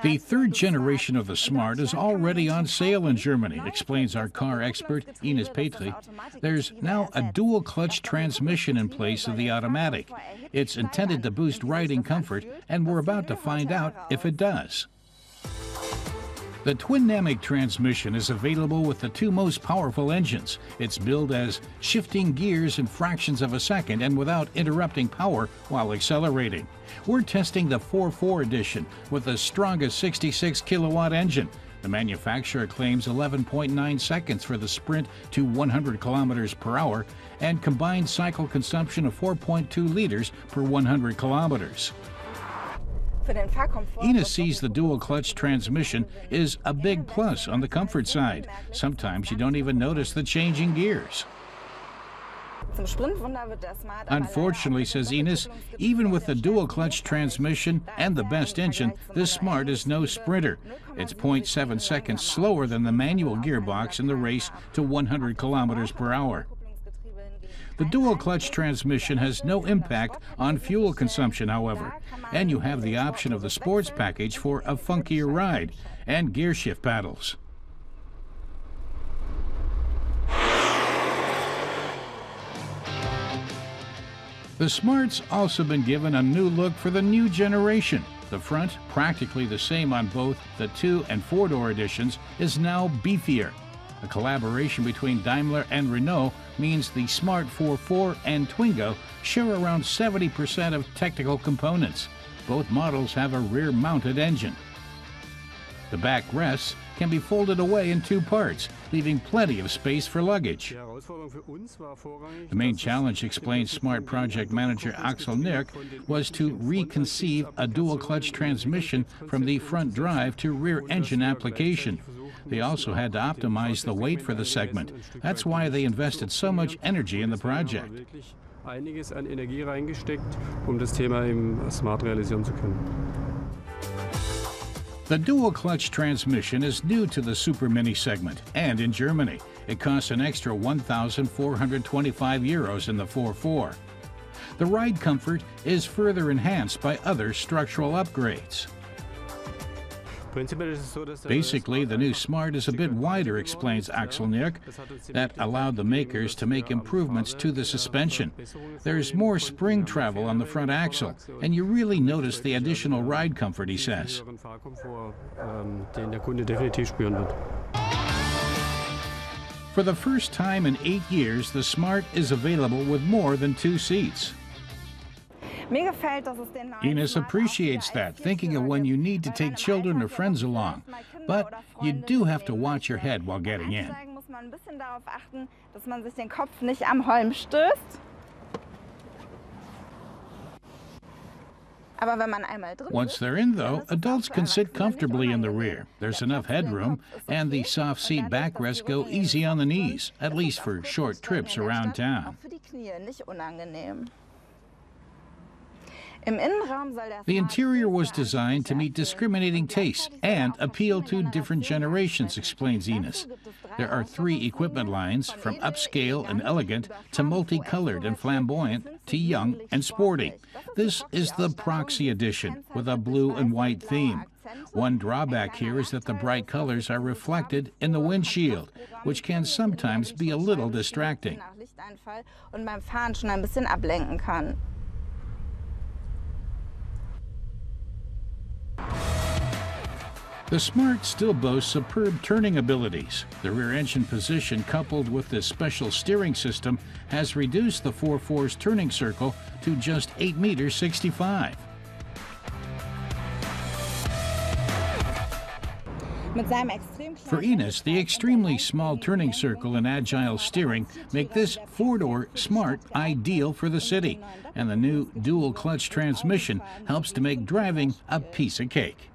The third generation of the Smart is already on sale in Germany, explains our car expert Ines Petri. There's now a dual-clutch transmission in place of the automatic. It's intended to boost riding comfort, and we're about to find out if it does. The twinamic transmission is available with the two most powerful engines. It's billed as shifting gears in fractions of a second and without interrupting power while accelerating. We're testing the Forfour edition with the strongest 66 kilowatt engine. The manufacturer claims 11.9 seconds for the sprint to 100 kilometers per hour and combined cycle consumption of 4.2 liters per 100 kilometers. Ines sees the dual-clutch transmission is a big plus on the comfort side. Sometimes you don't even notice the changing gears. Unfortunately, says Ines, even with the dual-clutch transmission and the best engine, this Smart is no sprinter. It's 0.7 seconds slower than the manual gearbox in the race to 100 kilometers per hour. The dual-clutch transmission has no impact on fuel consumption, however, and you have the option of the sports package for a funkier ride and gear shift paddles. The Smart's also been given a new look for the new generation. The front, practically the same on both the 2- and 4-door editions, is now beefier. A collaboration between Daimler and Renault means the Smart Forfour and Twingo share around 70% of technical components. Both models have a rear-mounted engine. The back rests can be folded away in two parts, leaving plenty of space for luggage. The main challenge, explains Smart project manager Axel Nirk, was to reconceive a dual-clutch transmission from the front drive to rear engine application. They also had to optimize the weight for the segment. That's why they invested so much energy in the project. The dual-clutch transmission is new to the Super Mini segment and in Germany. It costs an extra 1,425 euros in the Forfour. The ride comfort is further enhanced by other structural upgrades. Basically, the new Smart is a bit wider, explains Axel Nirk. That allowed the makers to make improvements to the suspension. There's more spring travel on the front axle, and you really notice the additional ride comfort, he says. For the first time in 8 years, the Smart is available with more than 2 seats. Ines appreciates that, thinking of when you need to take children or friends along. But you do have to watch your head while getting in. Once they're in, though, adults can sit comfortably in the rear. There's enough headroom, and the soft seat backrests go easy on the knees, at least for short trips around town. The interior was designed to meet discriminating tastes and appeal to different generations, explains Ines. There are 3 equipment lines, from upscale and elegant to multicolored and flamboyant to young and sporty. This is the Proxy edition with a blue and white theme. One drawback here is that the bright colors are reflected in the windshield, which can sometimes be a little distracting. The Smart still boasts superb turning abilities. The rear engine position, coupled with this special steering system, has reduced the Forfour's turning circle to just 8 meters 65. For Ines, the extremely small turning circle and agile steering make this 4-door Smart ideal for the city, and the new dual-clutch transmission helps to make driving a piece of cake.